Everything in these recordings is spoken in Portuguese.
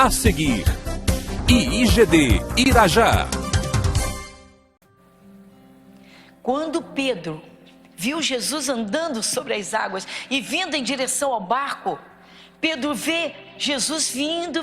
A seguir, IIGD Irajá. Quando Pedro viu Jesus andando sobre as águas e vindo em direção ao barco, Pedro vê Jesus vindo,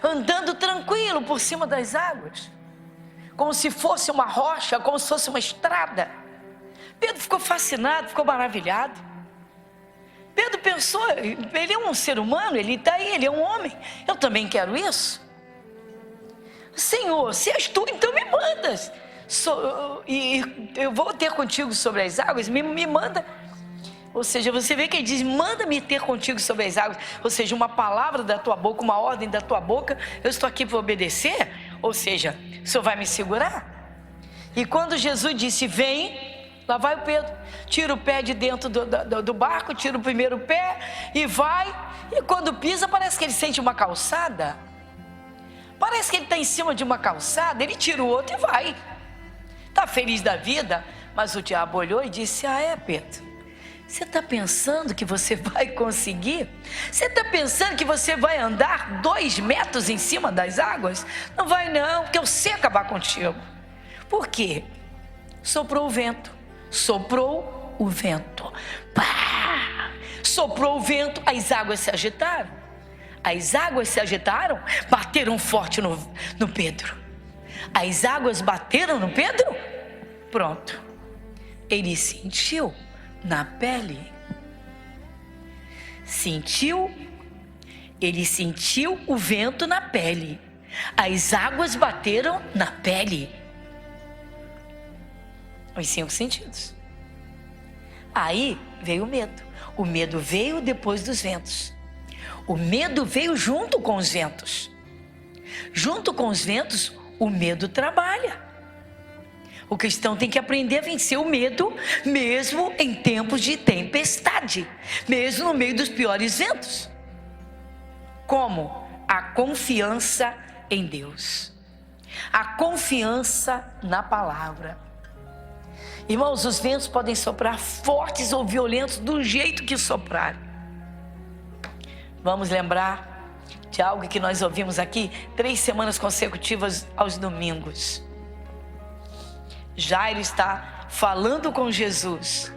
andando tranquilo por cima das águas, como se fosse uma rocha, como se fosse uma estrada. Pedro ficou fascinado, ficou maravilhado. Pedro pensou, ele é um ser humano, ele está aí, ele é um homem, eu também quero isso. Senhor, se és tu, então me mandas, e eu vou ter contigo sobre as águas, me manda. Ou seja, você vê que ele diz, manda-me ter contigo sobre as águas. Ou seja, uma palavra da tua boca, uma ordem da tua boca, eu estou aqui para obedecer. Ou seja, o Senhor vai me segurar? E quando Jesus disse, vem, lá vai o Pedro, tira o pé de dentro do barco, tira o primeiro pé e vai. E quando pisa, parece que ele sente uma calçada. Parece que ele está em cima de uma calçada, ele tira o outro e vai. Está feliz da vida, mas o diabo olhou e disse, Pedro, você está pensando que você vai conseguir? Você está pensando que você vai andar 2 metros em cima das águas? Não vai não, porque eu sei acabar contigo. Por quê? Soprou o vento. Soprou o vento. Pá! Soprou o vento, as águas se agitaram. As águas se agitaram, bateram forte no Pedro. As águas bateram no Pedro? Pronto. Ele sentiu na pele. Ele sentiu o vento na pele. As águas bateram na pele. Os 5 sentidos. Aí veio o medo. O medo veio depois dos ventos. O medo veio junto com os ventos. Junto com os ventos, o medo trabalha. O cristão tem que aprender a vencer o medo, mesmo em tempos de tempestade, mesmo no meio dos piores ventos. Como? A confiança em Deus, a confiança na palavra. Irmãos, os ventos podem soprar fortes ou violentos do jeito que soprarem. Vamos lembrar de algo que nós ouvimos aqui 3 semanas consecutivas aos domingos. Jairo está falando com Jesus.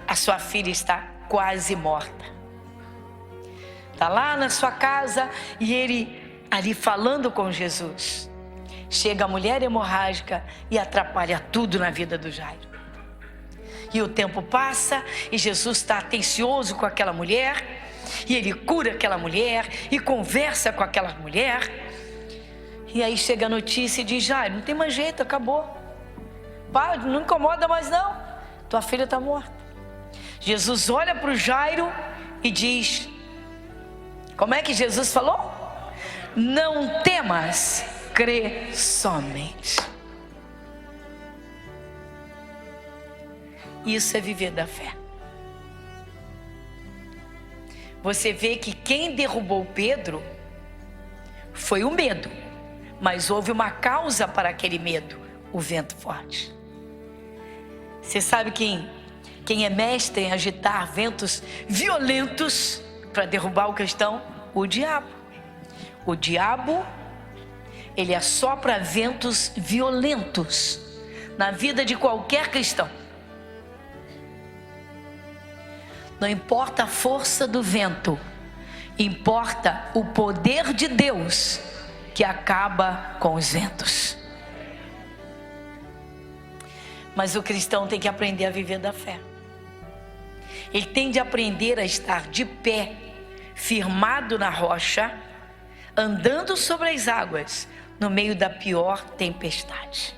A sua filha está quase morta. Está lá na sua casa e ele ali falando com Jesus. Chega a mulher hemorrágica e atrapalha tudo na vida do Jairo. E o tempo passa e Jesus está atencioso com aquela mulher. E ele cura aquela mulher e conversa com aquela mulher. E aí chega a notícia e diz, Jairo, não tem mais jeito, acabou. Pai, não incomoda mais não, tua filha está morta. Jesus olha para o Jairo e diz, como é que Jesus falou? Não temas, crê somente. Isso é viver da fé. Você vê que quem derrubou Pedro foi o medo, mas houve uma causa para aquele medo, o vento forte. Você sabe quem é mestre em agitar ventos violentos para derrubar o cristão? O diabo. O diabo, ele assopra ventos violentos na vida de qualquer cristão. Não importa a força do vento, importa o poder de Deus que acaba com os ventos. Mas o cristão tem que aprender a viver da fé. Ele tem de aprender a estar de pé, firmado na rocha, andando sobre as águas, no meio da pior tempestade.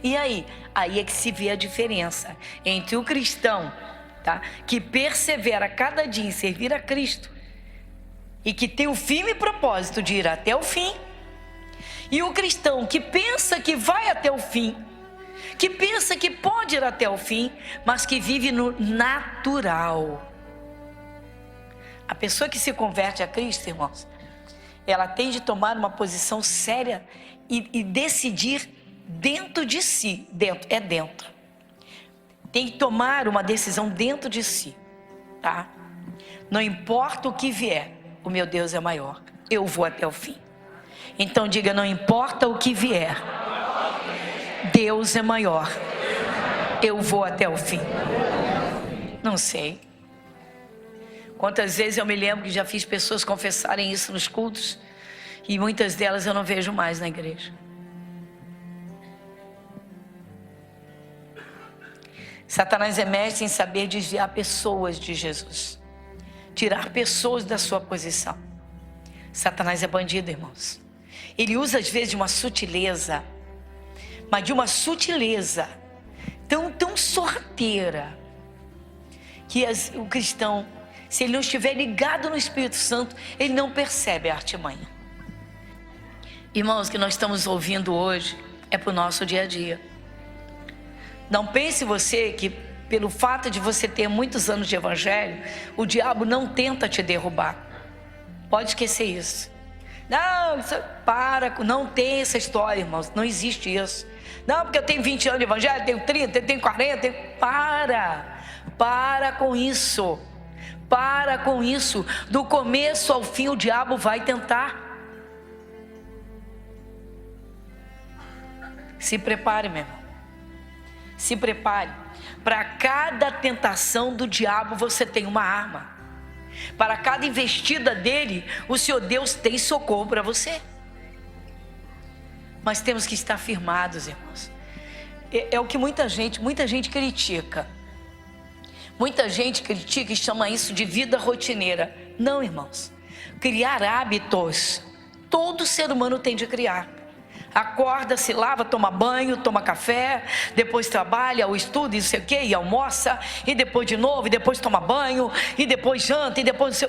E aí? Aí é que se vê a diferença entre o cristão, tá, que persevera cada dia em servir a Cristo e que tem o firme propósito de ir até o fim, e o cristão que pensa que vai até o fim, que pensa que pode ir até o fim, mas que vive no natural. A pessoa que se converte a Cristo, irmãos, ela tem de tomar uma posição séria e decidir dentro de si, dentro. Tem que tomar uma decisão dentro de si, tá? Não importa o que vier, o meu Deus é maior. Eu vou até o fim. Então diga, não importa o que vier, Deus é maior. Eu vou até o fim. Não sei quantas vezes eu me lembro que já fiz pessoas confessarem isso nos cultos, e muitas delas eu não vejo mais na igreja. Satanás é mestre em saber desviar pessoas de Jesus, tirar pessoas da sua posição. Satanás é bandido, irmãos. Ele usa às vezes de uma sutileza, mas de uma sutileza tão sorrateira, que o cristão, se ele não estiver ligado no Espírito Santo, ele não percebe a artimanha. Irmãos, o que nós estamos ouvindo hoje é para o nosso dia a dia. Não pense você que pelo fato de você ter muitos anos de evangelho, o diabo não tenta te derrubar. Pode esquecer isso. Não, não tem essa história, irmãos, não existe isso. Não, porque eu tenho 20 anos de evangelho, tenho 30, tenho 40, para com isso. Para com isso. Do começo ao fim o diabo vai tentar. Se prepare, meu irmão. Se prepare. Para cada tentação do diabo você tem uma arma. Para cada investida dele, o Senhor Deus tem socorro para você. Mas temos que estar firmados, irmãos. É o que muita gente critica. Muita gente critica e chama isso de vida rotineira. Não, irmãos. Criar hábitos, todo ser humano tem de criar. Acorda, se lava, toma banho, toma café, depois trabalha, ou estuda, e não sei o quê, e almoça, e depois de novo, e depois toma banho, e depois janta, e depois...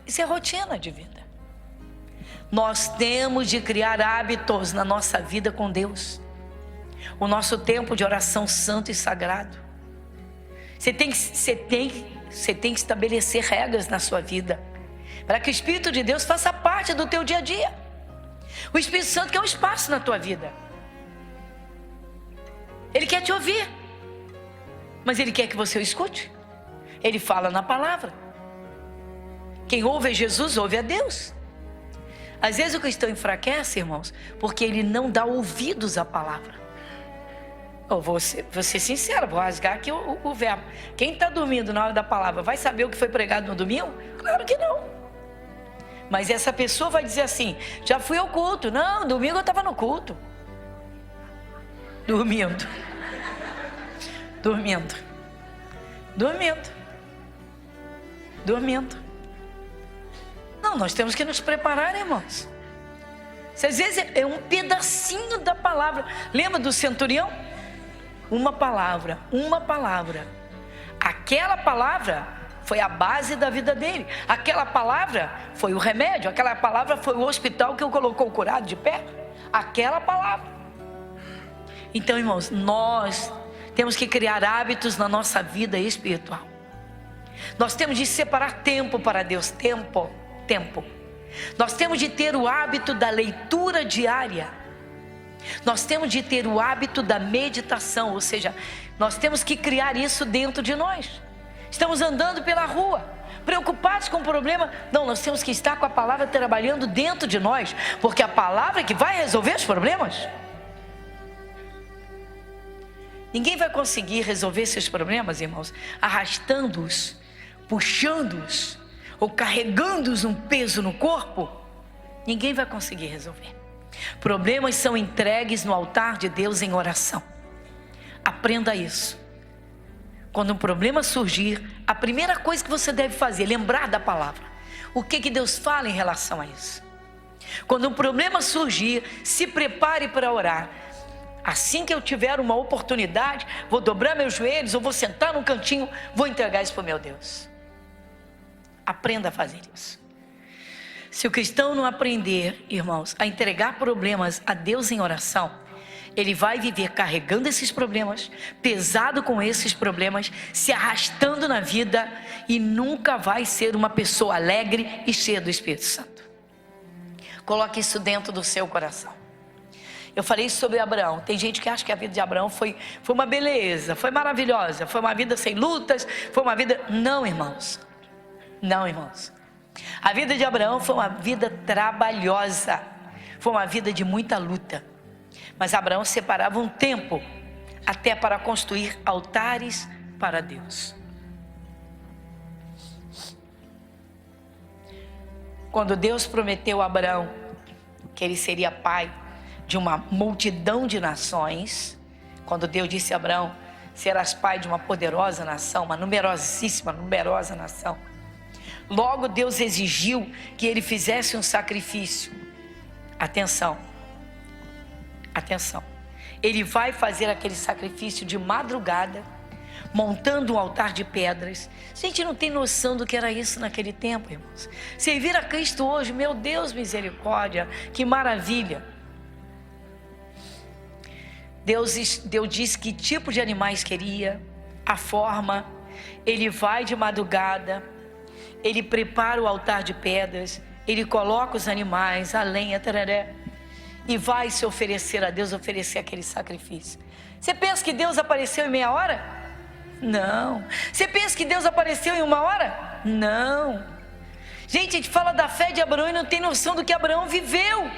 Isso é rotina de vida. Nós temos de criar hábitos na nossa vida com Deus. O nosso tempo de oração santo e sagrado. Você tem que estabelecer regras na sua vida, para que o Espírito de Deus faça parte do teu dia a dia. O Espírito Santo quer um espaço na tua vida. Ele quer te ouvir, mas Ele quer que você o escute. Ele fala na palavra. Quem ouve a Jesus, ouve a Deus. Às vezes o cristão enfraquece, irmãos, porque ele não dá ouvidos à palavra. Eu vou ser sincero, vou rasgar aqui o verbo. Quem está dormindo na hora da palavra vai saber o que foi pregado no domingo? Claro que não. Mas essa pessoa vai dizer assim, já fui ao culto. Não, domingo eu estava no culto. Dormindo. Não, nós temos que nos preparar, irmãos. Às vezes é um pedacinho da palavra. Lembra do centurião? Uma palavra. Aquela palavra foi a base da vida dele. Aquela palavra foi o remédio. Aquela palavra foi o hospital que o colocou curado de pé. Aquela palavra. Então, irmãos, nós temos que criar hábitos na nossa vida espiritual. Nós temos de separar tempo para Deus. Tempo. Nós temos de ter o hábito da leitura diária. Nós temos de ter o hábito da meditação. Ou seja, nós temos que criar isso dentro de nós. Estamos andando pela rua, preocupados com o problema. Não, nós temos que estar com a palavra trabalhando dentro de nós, porque a palavra é que vai resolver os problemas. Ninguém vai conseguir resolver seus problemas, irmãos, arrastando-os, puxando-os, ou carregando-os um peso no corpo. Ninguém vai conseguir resolver. Problemas são entregues no altar de Deus em oração. Aprenda isso. Quando um problema surgir, a primeira coisa que você deve fazer é lembrar da palavra. O que Deus fala em relação a isso? Quando um problema surgir, se prepare para orar. Assim que eu tiver uma oportunidade, vou dobrar meus joelhos, ou vou sentar num cantinho, vou entregar isso para o meu Deus. Aprenda a fazer isso. Se o cristão não aprender, irmãos, a entregar problemas a Deus em oração, ele vai viver carregando esses problemas, pesado com esses problemas, se arrastando na vida e nunca vai ser uma pessoa alegre e cheia do Espírito Santo. Coloque isso dentro do seu coração. Eu falei sobre Abraão. Tem gente que acha que a vida de Abraão foi uma beleza, foi maravilhosa, foi uma vida sem lutas, foi uma vida... Não, irmãos. A vida de Abraão foi uma vida trabalhosa, foi uma vida de muita luta. Mas Abraão separava um tempo até para construir altares para Deus. Quando Deus prometeu a Abraão que ele seria pai de uma multidão de nações, quando Deus disse a Abraão: serás pai de uma poderosa nação, uma numerosa nação. Logo Deus exigiu que ele fizesse um sacrifício. Atenção. Ele vai fazer aquele sacrifício de madrugada, montando um altar de pedras. A gente não tem noção do que era isso naquele tempo, irmãos. Servir a Cristo hoje, meu Deus, misericórdia, que maravilha. Deus disse que tipo de animais queria, a forma. Ele vai de madrugada, ele prepara o altar de pedras, ele coloca os animais, a lenha, tararé, e vai se oferecer a Deus, oferecer aquele sacrifício. Você pensa que Deus apareceu em meia hora? Não. Você pensa que Deus apareceu em uma hora? Não. Gente, a gente fala da fé de Abraão e não tem noção do que Abraão viveu.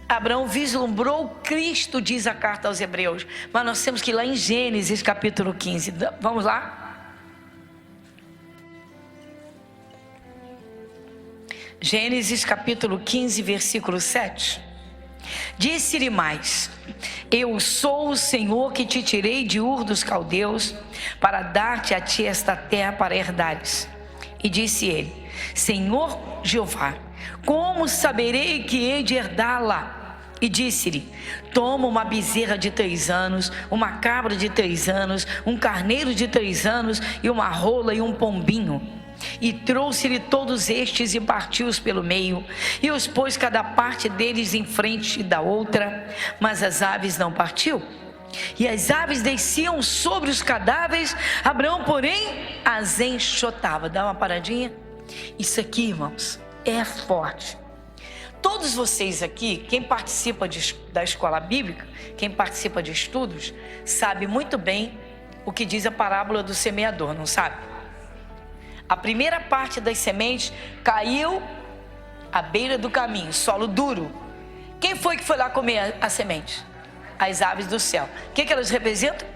Abraão vislumbrou Cristo, diz a carta aos Hebreus. Mas nós temos que ir lá em Gênesis capítulo 15. Vamos lá? Gênesis capítulo 15, versículo 7. Disse-lhe mais: eu sou o Senhor que te tirei de Ur dos Caldeus para dar-te a ti esta terra para herdares. E disse ele: Senhor Jeová, como saberei que hei de herdá-la? E disse-lhe: toma uma bezerra de 3 anos, uma cabra de 3 anos, um carneiro de 3 anos e uma rola e um pombinho. E trouxe-lhe todos estes e partiu-os pelo meio, e os pôs cada parte deles em frente da outra, mas as aves não partiu. E as aves desciam sobre os cadáveres, Abraão, porém, as enxotava. Dá uma paradinha. Isso aqui, irmãos, é forte. Todos vocês aqui, quem participa da escola bíblica, quem participa de estudos, sabe muito bem o que diz a parábola do semeador, não sabe? A primeira parte das sementes caiu à beira do caminho, solo duro. Quem foi que foi lá comer a semente? As aves do céu. O que elas representam?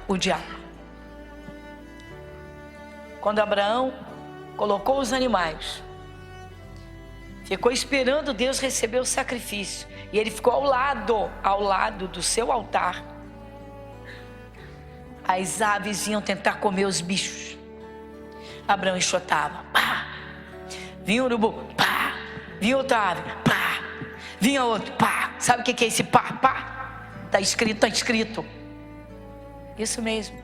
O diabo. Quando Abraão colocou os animais, ficou esperando Deus receber o sacrifício, e ele ficou ao lado do seu altar. As aves iam tentar comer os bichos. Abraão enxotava, pá. Vinha o urubu, pá. Vinha outra ave, pá. Vinha outro, pá. Sabe o que é esse pá, pá? Está escrito. Isso mesmo.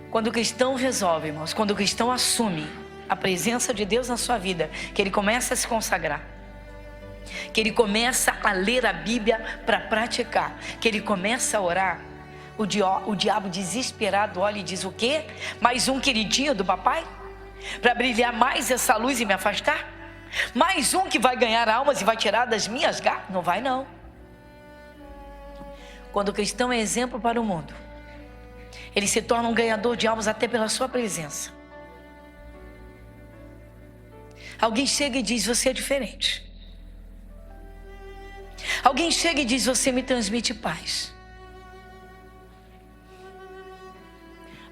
Quando o cristão resolve, irmãos, quando o cristão assume a presença de Deus na sua vida, que ele começa a se consagrar, que ele começa a ler a Bíblia para praticar, que ele começa a orar, o diabo desesperado olha e diz: o quê? Mais um queridinho do papai? Para brilhar mais essa luz e me afastar? Mais um que vai ganhar almas e vai tirar das minhas garras? Não vai, não. Quando o cristão é exemplo para o mundo, ele se torna um ganhador de almas até pela sua presença. Alguém chega e diz: você é diferente. Alguém chega e diz: você me transmite paz.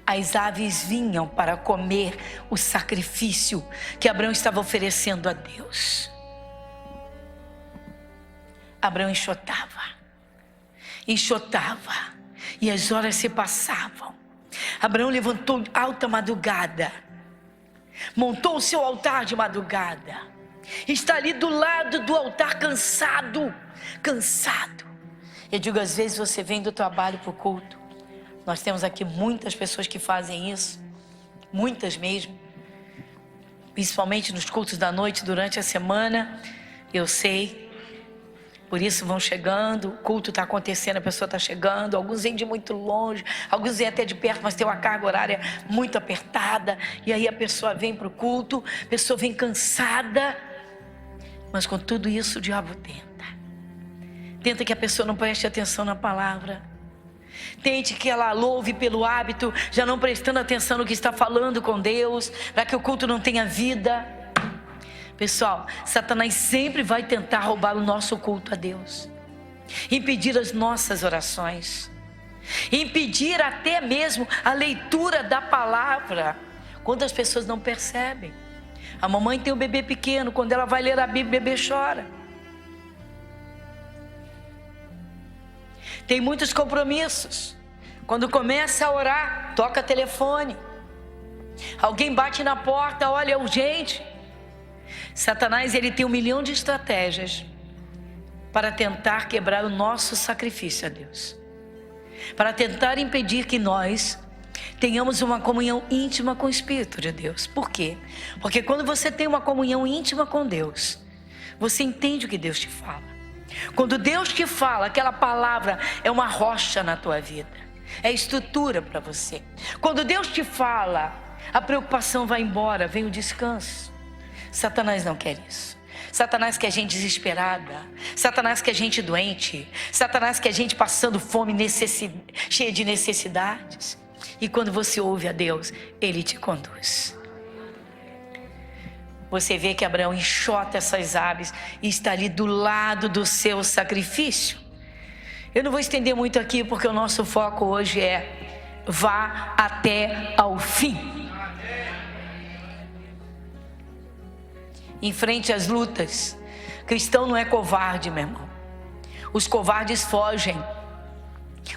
As aves vinham para comer o sacrifício que Abraão estava oferecendo a Deus. Abraão enxotava, e as horas se passavam. Abraão levantou alta madrugada, montou o seu altar de madrugada, está ali do lado do altar cansado. Eu digo, às vezes você vem do trabalho para o culto. Nós temos aqui muitas pessoas que fazem isso, muitas mesmo, principalmente nos cultos da noite, durante a semana, eu sei. Por isso vão chegando, o culto está acontecendo, a pessoa está chegando, alguns vêm de muito longe, alguns vêm até de perto, mas tem uma carga horária muito apertada, e aí a pessoa vem para o culto, a pessoa vem cansada, mas com tudo isso o diabo tenta que a pessoa não preste atenção na palavra, Tem gente que ela louve pelo hábito, já não prestando atenção no que está falando com Deus, para que o culto não tenha vida. Pessoal, Satanás sempre vai tentar roubar o nosso culto a Deus, impedir as nossas orações, impedir até mesmo a leitura da palavra. Quantas pessoas não percebem? A mamãe tem um bebê pequeno, quando ela vai ler a Bíblia, o bebê chora. Tem muitos compromissos. Quando começa a orar, toca telefone. Alguém bate na porta, olha, é urgente. Satanás, ele tem 1 milhão de estratégias para tentar quebrar o nosso sacrifício a Deus, para tentar impedir que nós tenhamos uma comunhão íntima com o Espírito de Deus. Por quê? Porque quando você tem uma comunhão íntima com Deus, você entende o que Deus te fala. Quando Deus te fala, aquela palavra é uma rocha na tua vida, é estrutura para você. Quando Deus te fala, a preocupação vai embora, vem o descanso. Satanás não quer isso. Satanás quer gente desesperada. Satanás quer gente doente. Satanás quer gente passando fome, cheia de necessidades. E quando você ouve a Deus, Ele te conduz. Você vê que Abraão enxota essas aves e está ali do lado do seu sacrifício. Eu não vou estender muito aqui, porque o nosso foco hoje é: vá até ao fim. Enfrente as lutas. Cristão não é covarde, meu irmão. Os covardes fogem.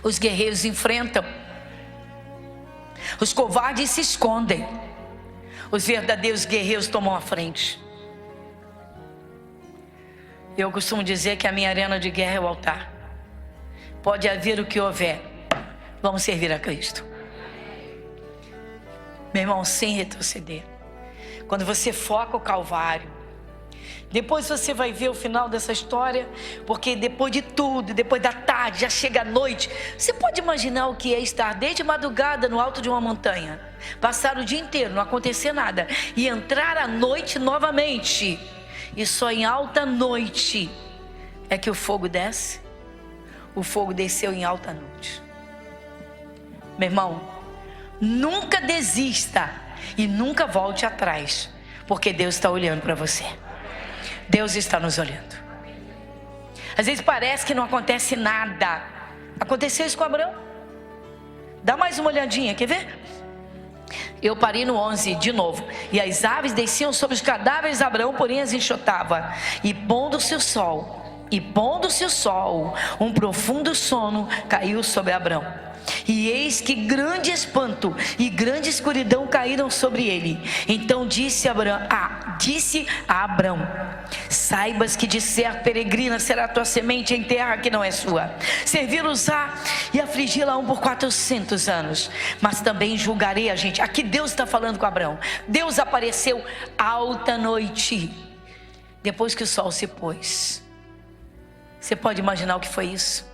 Os guerreiros enfrentam. Os covardes se escondem. Os verdadeiros guerreiros tomam a frente. Eu costumo dizer que a minha arena de guerra é o altar. Pode haver o que houver, vamos servir a Cristo. Meu irmão, sem retroceder. Quando você foca o Calvário, depois você vai ver o final dessa história, porque depois de tudo, depois da tarde, já chega a noite. Você pode imaginar o que é estar desde madrugada no alto de uma montanha, passar o dia inteiro, não acontecer nada, e entrar à noite novamente, e só em alta noite é que o fogo desce. O fogo desceu em alta noite. Meu irmão, nunca desista e nunca volte atrás, porque Deus está olhando para você. Deus está nos olhando. Às vezes parece que não acontece nada. Aconteceu isso com Abraão. Dá mais uma olhadinha, quer ver? Eu parei no 11 de novo. E as aves desciam sobre os cadáveres de Abraão, porém as enxotava. E pondo-se o sol, um profundo sono caiu sobre Abraão. E eis que grande espanto e grande escuridão caíram sobre ele. Então disse a Abraão: saibas que de certo peregrina será a tua semente em terra que não é sua. Servi-los-á e afligi-la por 400 anos. Mas também julgarei a gente. Aqui Deus está falando com Abraão. Deus apareceu alta noite, depois que o sol se pôs. Você pode imaginar o que foi isso?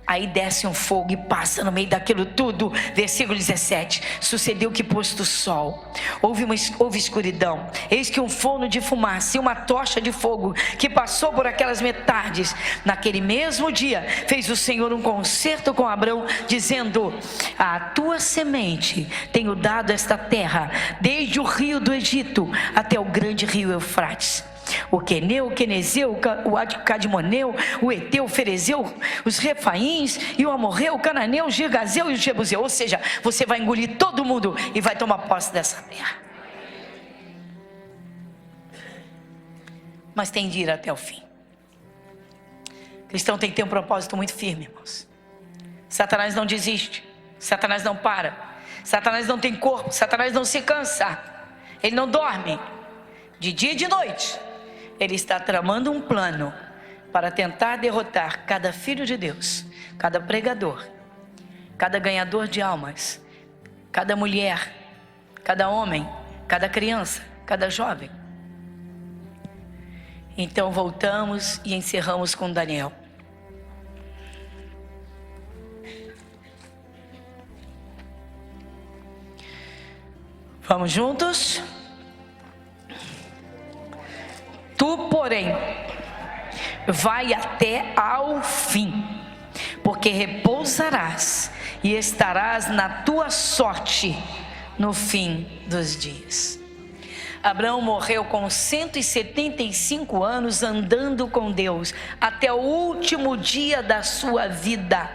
Aí desce um fogo e passa no meio daquilo tudo. Versículo 17. Sucedeu que posto o sol, houve escuridão. Eis que um forno de fumaça e uma tocha de fogo que passou por aquelas metades. Naquele mesmo dia fez o Senhor um concerto com Abraão, dizendo: a tua semente tenho dado esta terra, desde o rio do Egito até o grande rio Eufrates. O Queneu, o Quenezeu, o Cadmoneu, o Eteu, o Ferezeu, os Refaíns e o Amorreu, o Cananeu, o Girgazeu e o Jebuseu. Ou seja, você vai engolir todo mundo e vai tomar posse dessa terra. Mas tem de ir até o fim. O cristão tem que ter um propósito muito firme, irmãos. Satanás não desiste. Satanás não para. Satanás não tem corpo. Satanás não se cansa. Ele não dorme. De dia e de noite ele está tramando um plano para tentar derrotar cada filho de Deus, cada pregador, cada ganhador de almas, cada mulher, cada homem, cada criança, cada jovem. Então voltamos e encerramos com Daniel. Vamos juntos? Tu, porém, vai até ao fim, porque repousarás e estarás na tua sorte no fim dos dias. Abraão morreu com 175 anos andando com Deus, até o último dia da sua vida.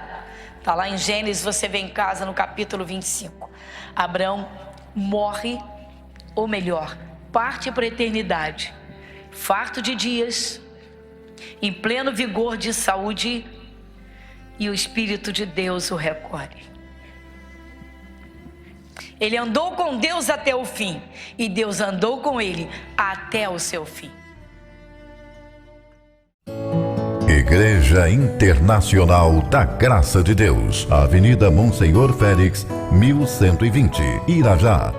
Está lá em Gênesis, você vê em casa no capítulo 25. Abraão morre, ou melhor, parte para a eternidade, farto de dias, em pleno vigor de saúde, e o Espírito de Deus o recolhe. Ele andou com Deus até o fim, e Deus andou com ele até o seu fim. Igreja Internacional da Graça de Deus, Avenida Monsenhor Félix, 1120, Irajá.